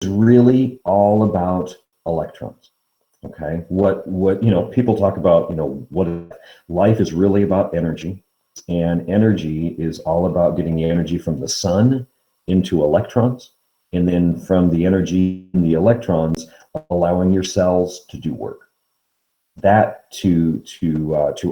really all about electrons. Okay, what people talk about, what life is really about energy, and energy is all about getting the energy from the sun into electrons, and then from the energy in the electrons, allowing your cells to do work. That to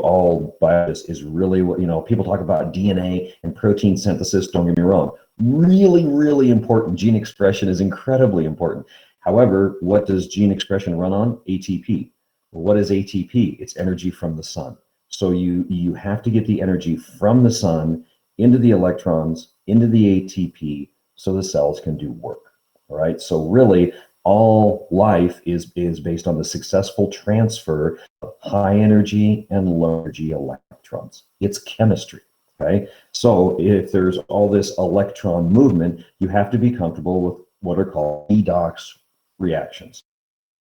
all biologists is really what, people talk about DNA and protein synthesis. Don't get me wrong, really, really important. Gene expression is incredibly important. However, what does gene expression run on? ATP. What is ATP? It's energy from the sun. So you have to get the energy from the sun into the electrons, into the ATP, so the cells can do work. All right. So really, all life is based on the successful transfer of high energy and low energy electrons. It's chemistry. Okay. So if there's all this electron movement, you have to be comfortable with what are called redox reactions,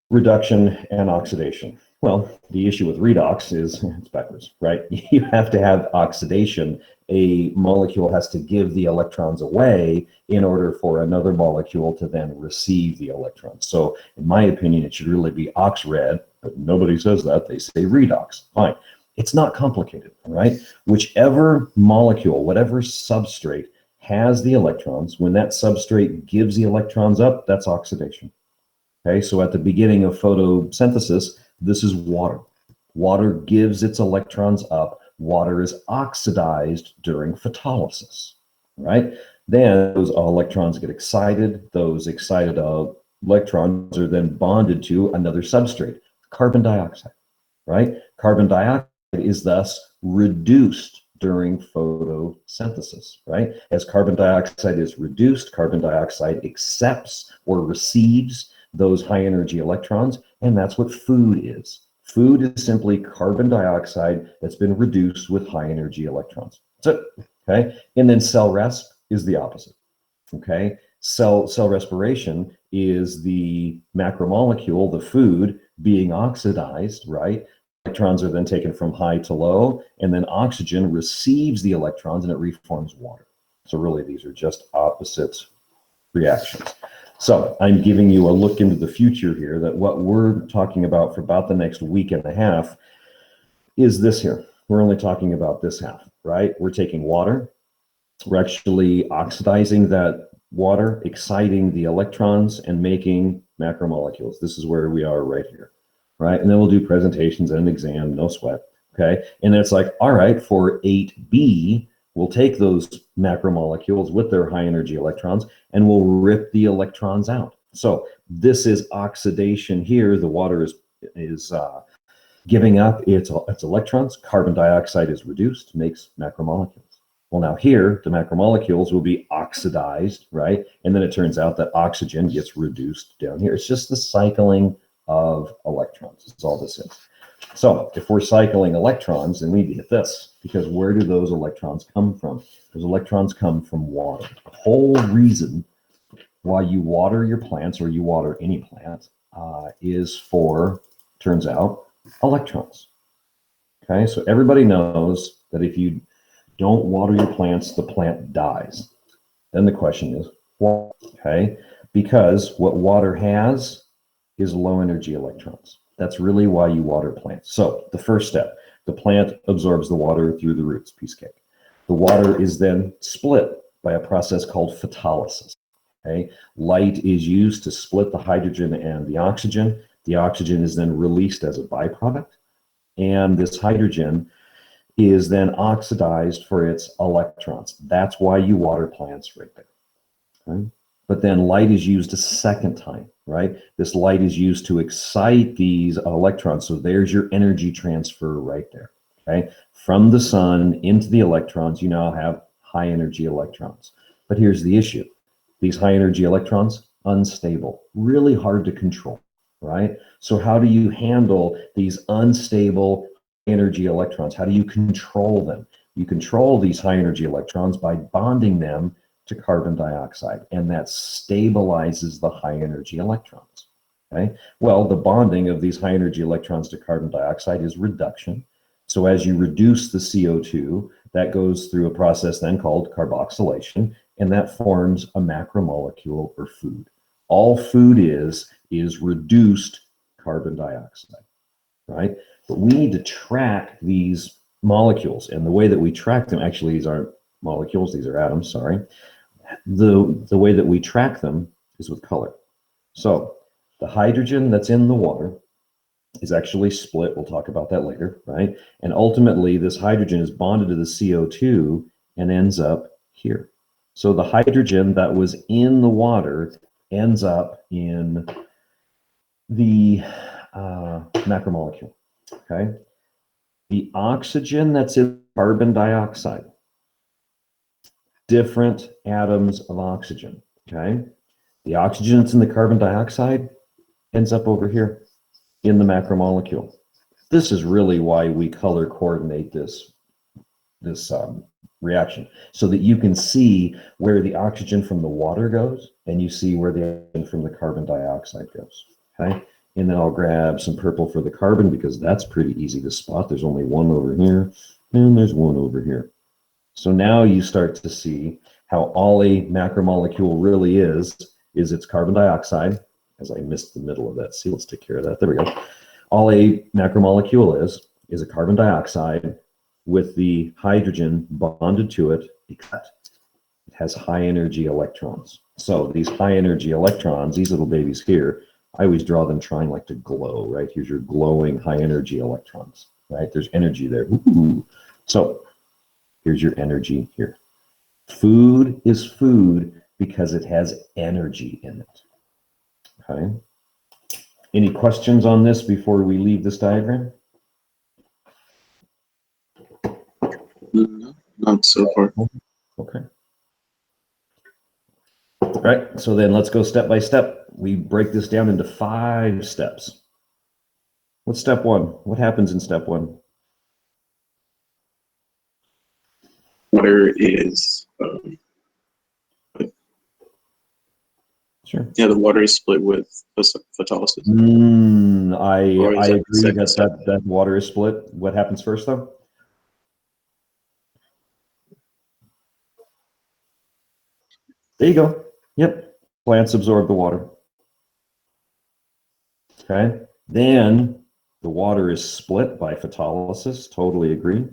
reduction and oxidation. Well, the issue with redox is it's backwards, right? You have to have oxidation. A molecule has to give the electrons away in order for another molecule to then receive the electrons. So in my opinion, it should really be ox-red, but nobody says that. They say redox. Fine. It's not complicated, right? Whichever molecule, whatever substrate has the electrons, when that substrate gives the electrons up, that's oxidation. Okay, so at the beginning of photosynthesis, this is water. Water gives its electrons up. Water is oxidized during photolysis, right? Then those electrons get excited. Those excited electrons are then bonded to another substrate, carbon dioxide, right? Carbon dioxide is thus reduced during photosynthesis, right? As carbon dioxide is reduced, carbon dioxide accepts or receives those high energy electrons, and that's what food is. Food is simply carbon dioxide that's been reduced with high energy electrons. That's it, okay? And then cell resp is the opposite, okay? Cell respiration is the macromolecule, the food, being oxidized, right? Electrons are then taken from high to low, and then oxygen receives the electrons and it reforms water. So really, these are just opposite reactions. So I'm giving you a look into the future here, that what we're talking about for about the next week and a half is this here. We're only talking about this half, right? We're taking water, we're actually oxidizing that water, exciting the electrons and making macromolecules. This is where we are right here, right? And then we'll do presentations and an exam, no sweat, okay? And then it's like, all right, for 8B, we'll take those macromolecules with their high energy electrons and we'll rip the electrons out. So this is oxidation here. The water is giving up its electrons. Carbon dioxide is reduced, makes macromolecules. Well, now here, the macromolecules will be oxidized, right? And then it turns out that oxygen gets reduced down here. It's just the cycling of electrons. That's all this is. So if we're cycling electrons, then we get this, because where do those electrons come from? Those electrons come from water. The whole reason why you water your plants, or you water any plant, is for, turns out, electrons. Okay, so everybody knows that if you don't water your plants, the plant dies. Then the question is, why? Okay, because what water has is low energy electrons. That's really why you water plants. So the first step, the plant absorbs the water through the roots, piece of cake. The water is then split by a process called photolysis. Okay, light is used to split the hydrogen and the oxygen. The oxygen is then released as a byproduct, and this hydrogen is then oxidized for its electrons. That's why you water plants right there. Okay? But then light is used a second time, right? This light is used to excite these electrons. So there's your energy transfer right there, okay? From the sun into the electrons, you now have high energy electrons. But here's the issue. These high energy electrons, unstable, really hard to control, right? So how do you handle these unstable energy electrons? How do you control them? You control these high energy electrons by bonding them to carbon dioxide, and that stabilizes the high energy electrons. Okay, well, the bonding of these high energy electrons to carbon dioxide is reduction. So as you reduce the CO2, that goes through a process then called carboxylation, and that forms a macromolecule or food. All food is reduced carbon dioxide, right? But we need to track these molecules, and the way that we track them, actually these aren't molecules, these are atoms, sorry. The way that we track them is with color. So the hydrogen that's in the water is actually split. We'll talk about that later, right? And ultimately, this hydrogen is bonded to the CO2 and ends up here. So the hydrogen that was in the water ends up in the macromolecule, okay? The oxygen that's in carbon dioxide, different atoms of oxygen, okay? The oxygen that's in the carbon dioxide ends up over here in the macromolecule. This is really why we color coordinate this reaction, so that you can see where the oxygen from the water goes and you see where the oxygen from the carbon dioxide goes, okay? And then I'll grab some purple for the carbon because that's pretty easy to spot. There's only one over here and there's one over here. So now you start to see how all a macromolecule really is its carbon dioxide, as I missed the middle of that. See, let's take care of that. There we go. All a macromolecule is a carbon dioxide with the hydrogen bonded to it because it has high energy electrons. So these high energy electrons, these little babies here, I always draw them trying like to glow, right? Here's your glowing high energy electrons, right? There's energy there. Ooh. So here's your energy here. Food is food because it has energy in it. Okay. Any questions on this before we leave this diagram? No, not so far. Okay. All right, so then let's go step by step. We break this down into 5 steps. What's step 1? What happens in step 1? Water is, Sure. yeah, the water is split with photolysis. I agree that water is split. What happens first, though? There you go. Yep. Plants absorb the water. Okay. Then the water is split by photolysis. Totally agree.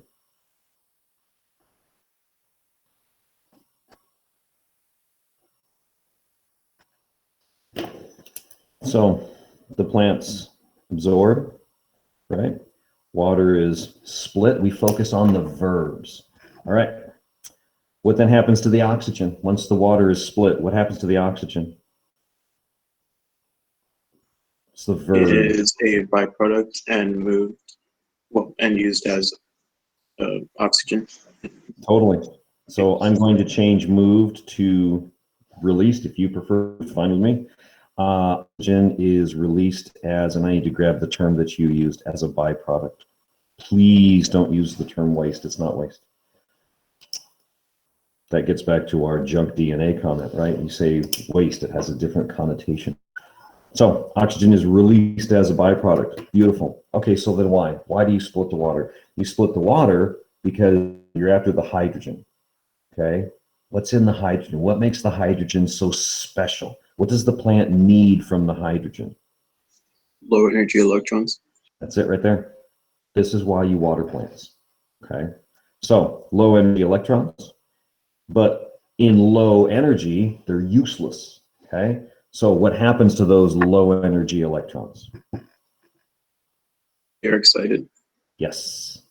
So the plants absorb, right? Water is split. We focus on the verbs. All right. What then happens to the oxygen? Once the water is split, what happens to the oxygen? It's the verb. It is a byproduct and moved, well, and used as oxygen. Totally. So I'm going to change moved to released if you prefer. Fine with me. Oxygen is released as, and I need to grab the term that you used, as a byproduct. Please don't use the term waste. It's not waste. That gets back to our junk DNA comment, right? You say waste, it has a different connotation. So oxygen is released as a byproduct. Beautiful. Okay, so then why? Why do you split the water? You split the water because you're after the hydrogen, okay? What's in the hydrogen? What makes the hydrogen so special? What does the plant need from the hydrogen? Low energy electrons. That's it right there. This is why you water plants, okay? So low energy electrons, but in low energy, they're useless, okay? So what happens to those low energy electrons? They're excited. Yes.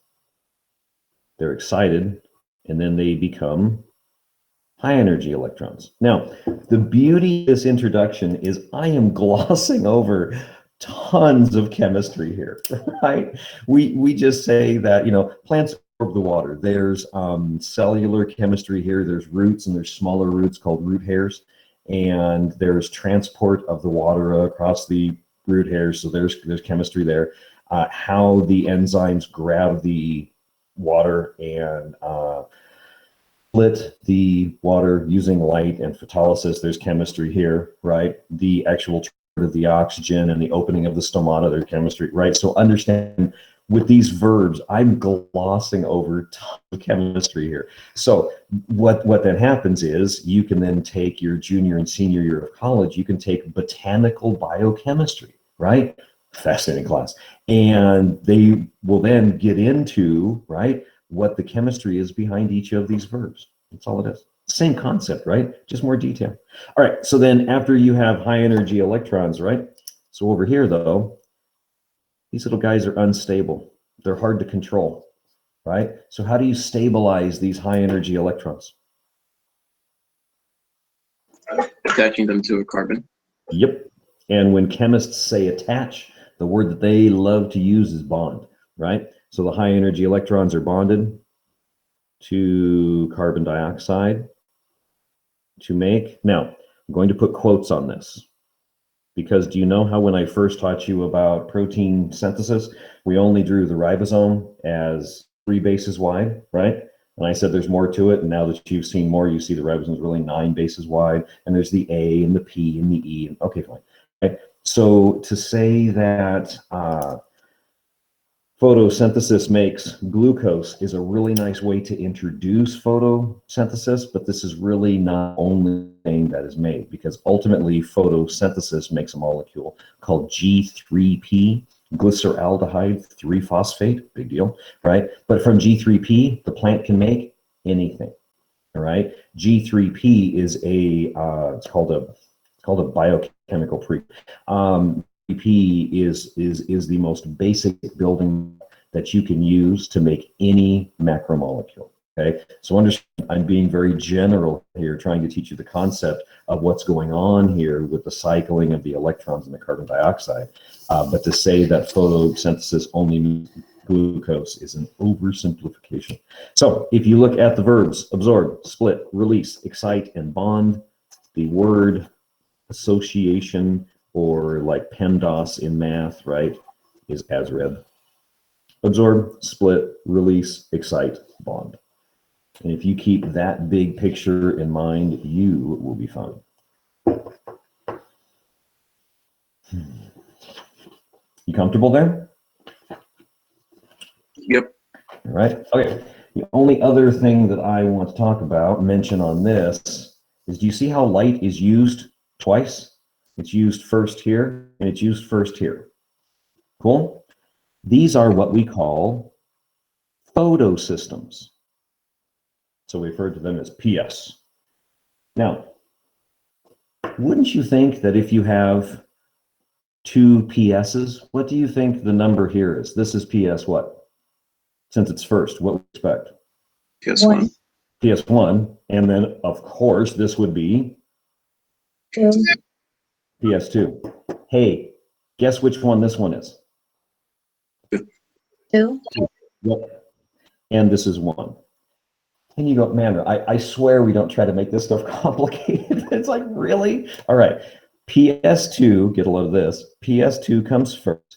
They're excited, and then they become high energy electrons. Now, the beauty of this introduction is I am glossing over tons of chemistry here, right? We just say that, you know, plants absorb the water. There's cellular chemistry here. There's roots, and there's smaller roots called root hairs. And there's transport of the water across the root hairs. So there's chemistry there. How the enzymes grab the water and split the water using light and photolysis. There's chemistry here, right? The actual transport of the oxygen and the opening of the stomata, there's chemistry, right? So understand with these verbs, I'm glossing over tons of chemistry here. So what then happens is you can then take your junior and senior year of college, you can take botanical biochemistry, right? Fascinating class. And they will then get into, right, what the chemistry is behind each of these verbs. That's all it is. Same concept, right? Just more detail. All right, so then after you have high energy electrons, right? So over here though, these little guys are unstable. They're hard to control, right? So how do you stabilize these high energy electrons? Attaching them to a carbon. Yep. And when chemists say attach, the word that they love to use is bond, right? So the high energy electrons are bonded to carbon dioxide to make. Now, I'm going to put quotes on this because do you know how when I first taught you about protein synthesis, we only drew the ribosome as 3 bases wide, right? And I said there's more to it. And now that you've seen more, you see the ribosome is really 9 bases wide. And there's the A and the P and the E. And, okay, fine. Okay. So to say that photosynthesis makes glucose is a really nice way to introduce photosynthesis, but this is really not the only thing that is made, because ultimately photosynthesis makes a molecule called G3P, glyceraldehyde 3-phosphate, big deal, right? But from G3P, the plant can make anything, all right? G3P is it's called a biochemical pre. P is the most basic building that you can use to make any macromolecule. Okay, so understand I'm being very general here, trying to teach you the concept of what's going on here with the cycling of the electrons in the carbon dioxide. But to say that photosynthesis only means glucose is an oversimplification. So if you look at the verbs absorb, split, release, excite, and bond, the word association, or like PEMDAS in math, right, is as read. Absorb, split, release, excite, bond. And if you keep that big picture in mind, you will be fine. You comfortable there? Yep. All right. Okay. The only other thing that I want to talk about, mention on this, is do you see how light is used twice? It's used first here, and it's used first here. Cool? These are what we call photosystems. So we refer to them as PS. Now, wouldn't you think that if you have 2 PSs, what do you think the number here is? This is PS what? Since it's first, what would we expect? PS1. PS1, and then of course this would be 2. PS2. Hey, guess which one this one is? 2. Yep. And this is 1. And you go, man, I swear we don't try to make this stuff complicated. It's like, really? All right. PS2, get a load of this. PS2 comes first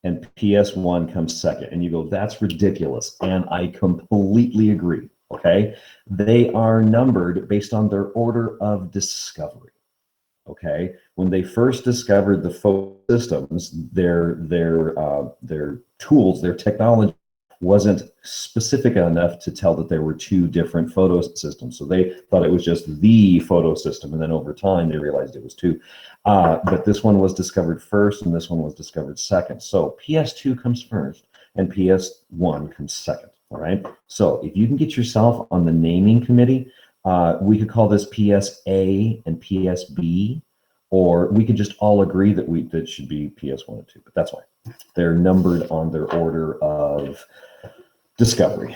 and PS1 comes second. And you go, that's ridiculous. And I completely agree. Okay. They are numbered based on their order of discovery. Okay. When they first discovered the photosystems, their tools, their technology wasn't specific enough to tell that there were 2 different photosystems. So they thought it was just the photosystem. And then over time, they realized it was 2. But this one was discovered first and this one was discovered second. So PS2 comes first and PS1 comes second. All right. So if you can get yourself on the naming committee, we could call this PSA and PSB, or we could just all agree that that should be PS1 and 2, but that's why they're numbered on their order of discovery.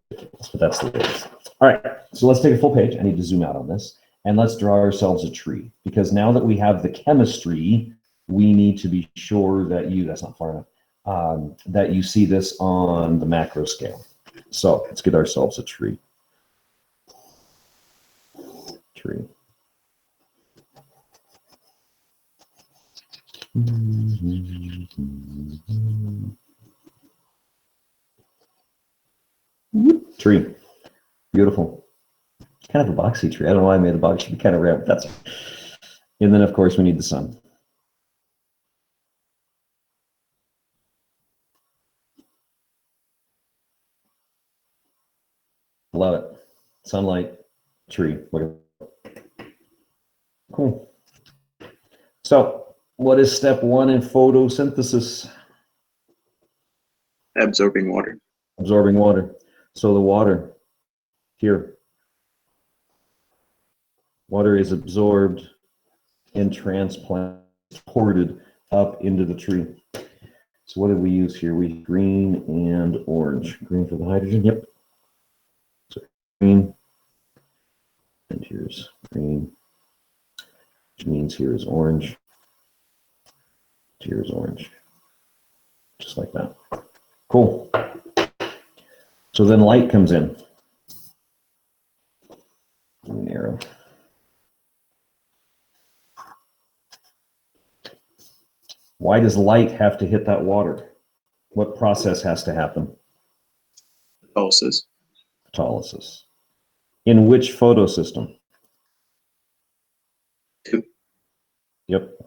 But that's the way it is. All right, so let's take a full page. I need to zoom out on this, and let's draw ourselves a tree, because now that we have the chemistry, we need to be sure that that's not far enough, that you see this on the macro scale. So let's get ourselves a tree. Tree. Tree. Beautiful. Kind of a boxy tree. I don't know why I made the box. It should be kind of round. That's. And then, of course, we need the sun. Love it. Sunlight, tree, whatever. Cool. So, what is step 1 in photosynthesis? Absorbing water. Absorbing water. So the water here, water is absorbed and transported up into the tree. So what did we use here? We green and orange. Green for the hydrogen. Yep. So green, and here's green, which means here is orange. Here's orange, just like that. Cool. So then light comes in. An arrow. Why does light have to hit that water? What process has to happen? Pulses. Photolysis. In which photosystem? 2. Yep.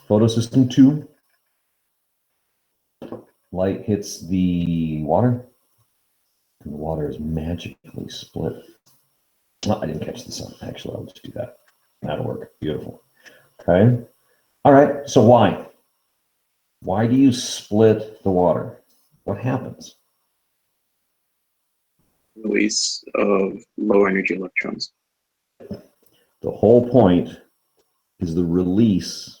Photosystem 2. Light hits the water, and the water is magically split. Oh, I didn't catch the sun. Actually, I'll just do that. That'll work. Beautiful. Okay. All right. So why? Why do you split the water? What happens? Release of low energy electrons. The whole point is the release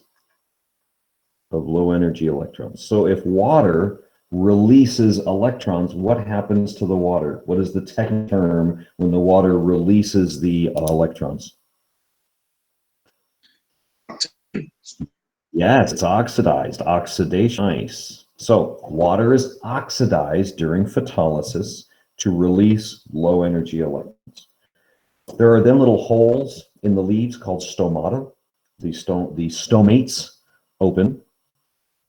of low energy electrons. So if water releases electrons, what happens to the water? What is the technical term when the water releases the electrons? Yes, it's oxidized. Oxidation. Nice. So water is oxidized during photolysis to release low energy electrons. There are then little holes in the leaves called stomata. The stomates open.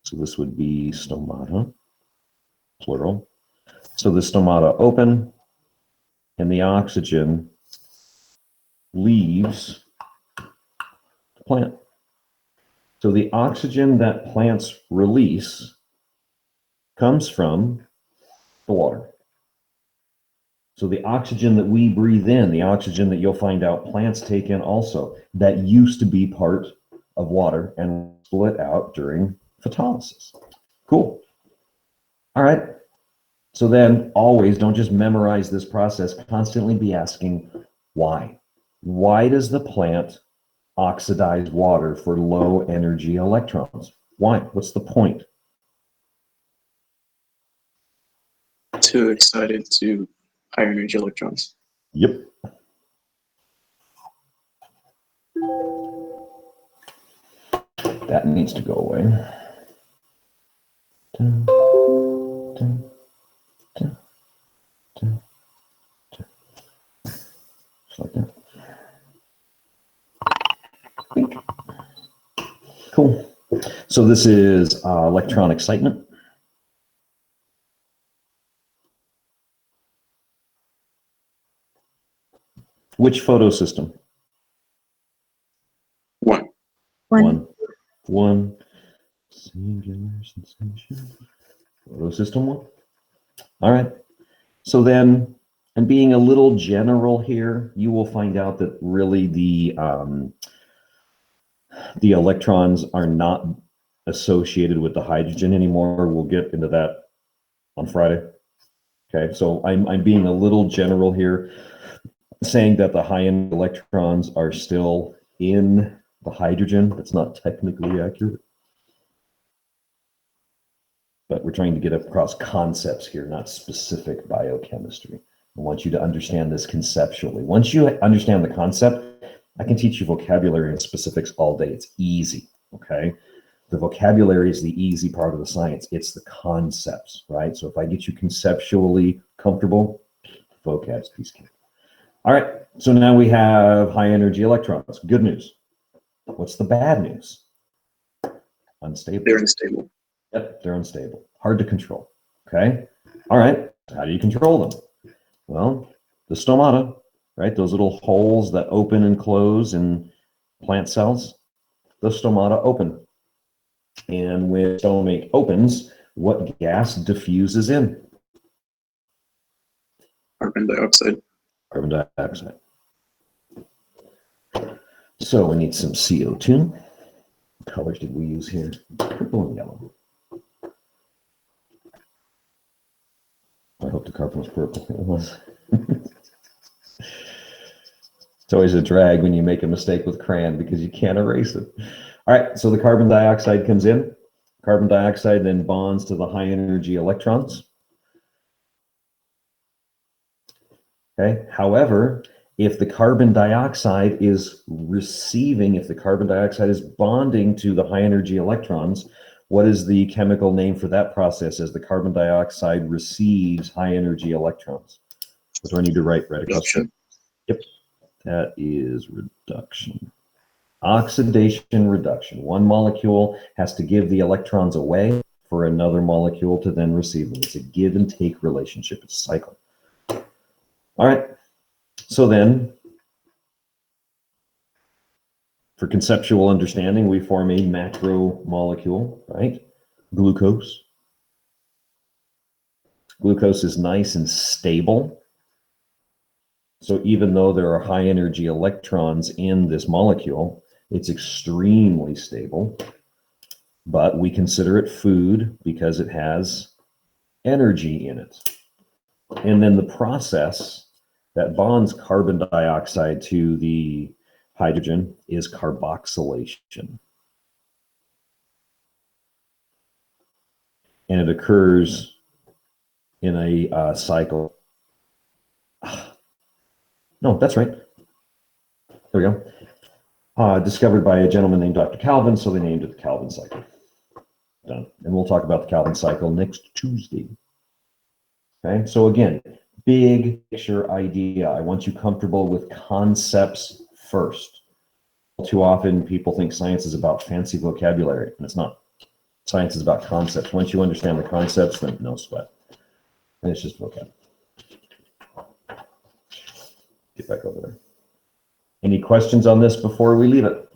So this would be stomata, plural. So the stomata open, and the oxygen leaves the plant. So the oxygen that plants release comes from the water. So the oxygen that we breathe in, the oxygen that you'll find out plants take in also, that used to be part of water and split out during photolysis. Cool. All right. So then always don't just memorize this process, constantly be asking why. Why does the plant oxidize water for low energy electrons? Why? What's the point? Too excited to higher energy electrons. Yep. That needs to go away. Dun, dun, dun, dun, dun. Just like that. Cool. So this is electron excitement. Which photosystem? 1. One. Singular sensation. Photosystem 1. All right. So then, and being a little general here, you will find out that really the electrons are not associated with the hydrogen anymore. We'll get into that on Friday. Okay, so I'm being a little general here, saying that the high-end electrons are still in the hydrogen. That's not technically accurate. But we're trying to get across concepts here, not specific biochemistry. I want you to understand this conceptually. Once you understand the concept, I can teach you vocabulary and specifics all day. It's easy, okay? The vocabulary is the easy part of the science. It's the concepts, right? So if I get you conceptually comfortable, vocab's piece of cake. All right, so now we have high energy electrons. Good news. What's the bad news? Unstable. They're unstable. Yep, they're unstable. Hard to control, okay? All right, how do you control them? Well, the stomata, right? Those little holes that open and close in plant cells, the stomata open. And when stomach opens, What gas diffuses in? Carbon dioxide. Carbon dioxide. So we need some CO2. What colors did we use here? Purple and yellow. I hope the carbon was purple. It was. It's always a drag when you make a mistake with crayon because you can't erase it. All right, so the carbon dioxide comes in. Carbon dioxide then bonds to the high energy electrons. Okay. However, if the carbon dioxide is if the carbon dioxide is bonding to the high energy electrons, what is the chemical name for that process as the carbon dioxide receives high energy electrons? What do I need to write right across there? Yep, that is reduction. Oxidation reduction. One molecule has to give the electrons away for another molecule to then receive them. It's a give and take relationship. It's a cycle. All right. So then, for conceptual understanding, we form a macromolecule, right? Glucose. Glucose is nice and stable. So even though there are high energy electrons in this molecule, it's extremely stable. But we consider it food because it has energy in it. And then the process that bonds carbon dioxide to the hydrogen is carboxylation. And it occurs in a cycle. No, that's right. There we go. Discovered by a gentleman named Dr. Calvin, so they named it the Calvin cycle. Done. And we'll talk about the Calvin cycle next Tuesday. Okay, so again, big picture idea. I want you comfortable with concepts first. Too often people think science is about fancy vocabulary, and it's not. Science is about concepts. Once you understand the concepts, then no sweat. And it's just vocab. Get back over there. Any questions on this before we leave it?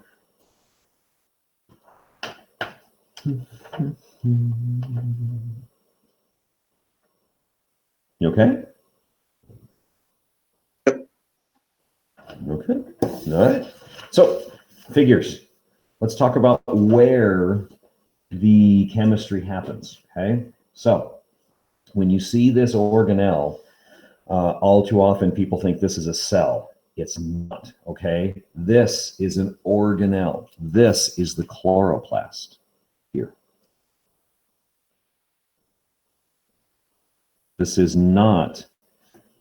You okay? Okay. All right. So, figures. Let's talk about where the chemistry happens. Okay. So, when you see this organelle, all too often people think this is a cell. It's not. Okay. This is an organelle. This is the chloroplast here. This is not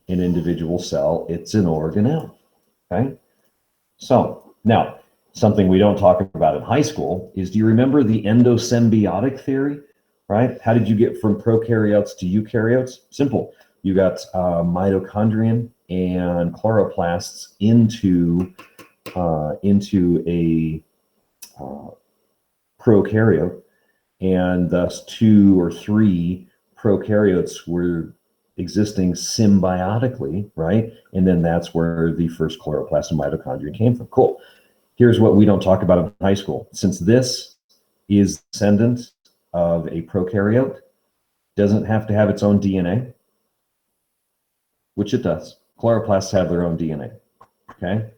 an individual cell. It's an organelle. Okay. So now, something we don't talk about in high school is, do you remember the endosymbiotic theory, right? How did you get from prokaryotes to eukaryotes? Simple. You got mitochondrion and chloroplasts into a prokaryote, and thus 2 or 3 prokaryotes were existing symbiotically, right? And then that's where the first chloroplast and mitochondria came from. Cool. Here's what we don't talk about in high school. Since this is descendant of a prokaryote, doesn't have to have its own DNA, which it does. Chloroplasts have their own DNA, okay?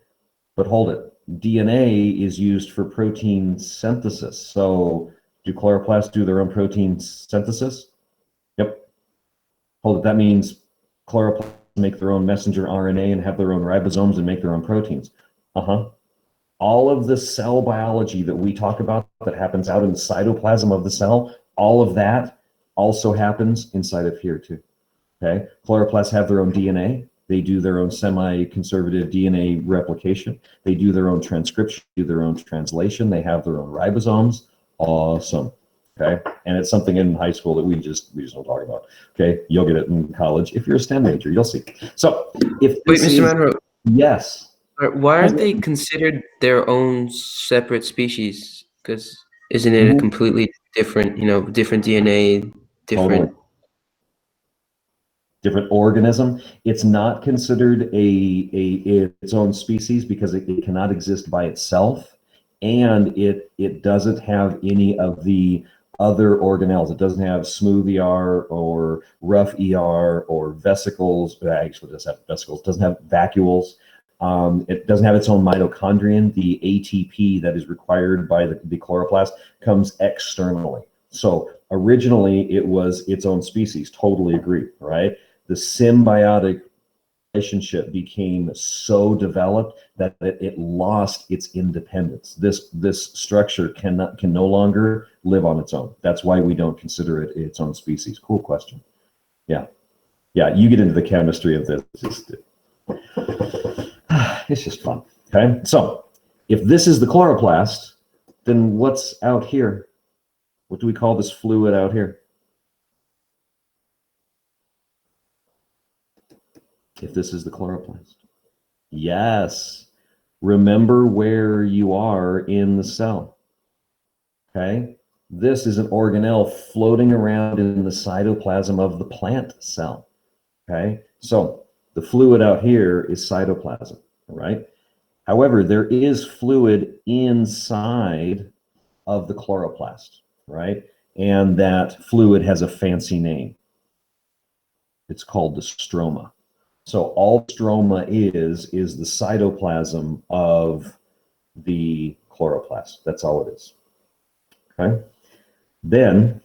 But hold it. DNA is used for protein synthesis. So do chloroplasts do their own protein synthesis? Yep. Hold it. That means chloroplasts make their own messenger RNA and have their own ribosomes and make their own proteins. All of the cell biology that we talk about that happens out in the cytoplasm of the cell, all of that also happens inside of here too. Okay. Chloroplasts have their own DNA. They do their own semi-conservative DNA replication. They do their own transcription, do their own translation. They have their own ribosomes. Awesome. Okay. And it's something in high school that we just don't talk about. Okay. You'll get it in college. If you're a STEM major, you'll see. So if wait, Mr. Monroe. Yes. Why aren't they considered their own separate species? Because isn't it a completely different, different DNA, different? Totally. Different organism. It's not considered its own species because it cannot exist by itself, and it doesn't have any of the other organelles. It doesn't have smooth ER or rough ER or vesicles. Actually, it does have vesicles. It doesn't have vacuoles. It doesn't have its own mitochondrion. The ATP that is required by the chloroplast comes externally. So originally it was its own species. Totally agree, right? The symbiotic relationship became so developed that it lost its independence. This structure can no longer live on its own. That's why we don't consider it its own species. Cool question. Yeah, you get into the chemistry of this. It's just fun. Okay, so if this is the chloroplast, then what's out here? What do we call this fluid out here? If this is the chloroplast. Yes. Remember where you are in the cell. Okay? This is an organelle floating around in the cytoplasm of the plant cell. Okay? So the fluid out here is cytoplasm, right? However, there is fluid inside of the chloroplast, right? And that fluid has a fancy name. It's called the stroma. So all stroma is the cytoplasm of the chloroplast. That's all it is. Okay. Then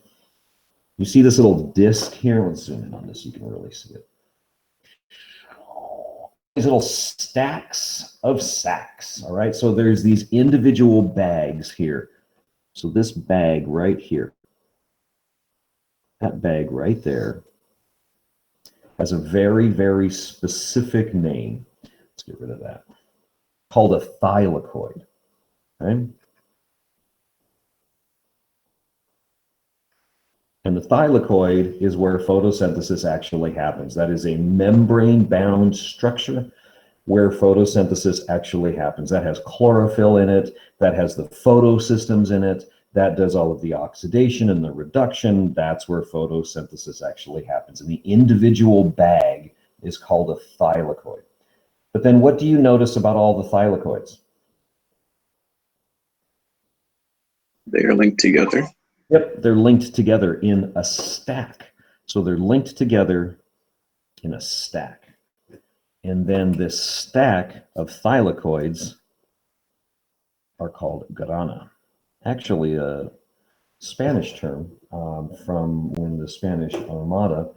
you see this little disc here. Let's zoom in on this so you can really see it. These little stacks of sacs. All right. So there's these individual bags here. So this bag right here, that bag right there, has a very, very specific name. Let's get rid of that. Called a thylakoid. Okay? And the thylakoid is where photosynthesis actually happens. That is a membrane-bound structure where photosynthesis actually happens. That has chlorophyll in it, that has the photosystems in it, that does all of the oxidation and the reduction. That's where photosynthesis actually happens. And the individual bag is called a thylakoid. But then what do you notice about all the thylakoids? They are linked together. Yep, they're linked together in a stack. So they're linked together in a stack. And then this stack of thylakoids are called grana. Actually, a Spanish term from when the Spanish Armada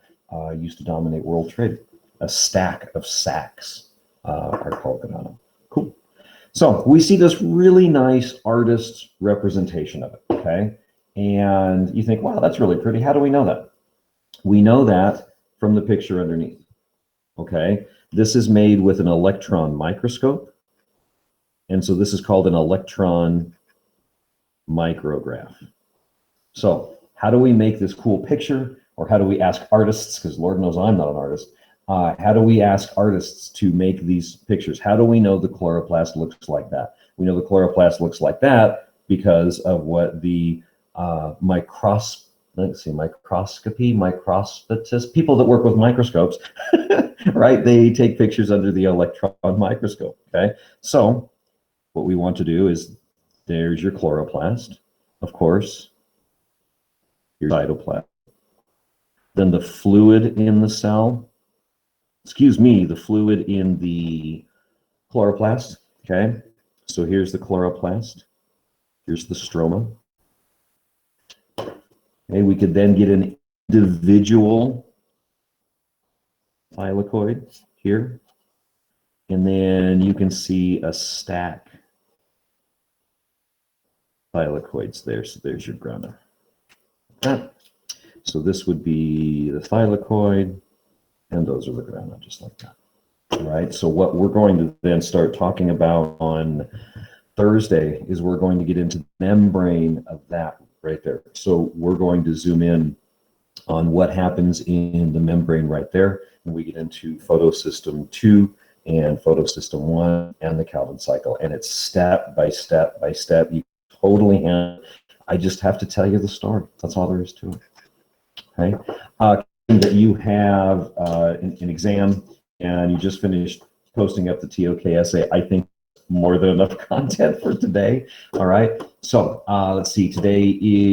used to dominate world trade. A stack of sacks are called grana. Cool. So we see this really nice artist representation of it, okay? And you think, wow, that's really pretty. How do we know that? We know that from the picture underneath, okay? This is made with an electron microscope. And so this is called an electron micrograph. So how do we make this cool picture? Or how do we ask artists, because Lord knows I'm not an artist, how do we ask artists to make these pictures? How do we know the chloroplast looks like that? We know the chloroplast looks like that because of what the microscopists, people that work with microscopes, right? They take pictures under the electron microscope, okay? So what we want to do is, there's your chloroplast, of course, your cytoplasm. Then the fluid in the cell, the fluid in the chloroplast, okay? So here's the chloroplast, here's the stroma. Okay, we could then get an individual thylakoid here, and then you can see a stack thylakoids there. So there's your grana. So this would be the thylakoid, and those are the grana, just like that. All right. So what we're going to then start talking about on Thursday is we're going to get into the membrane of that right there. So we're going to zoom in on what happens in the membrane right there, and we get into photosystem 2 and photosystem 1 and the Calvin cycle, and it's step by step by step. You totally handle. I just have to tell you the story. That's all there is to it. Okay. That you have an exam and you just finished posting up the TOK essay. I think more than enough content for today. All right. So let's see. Today is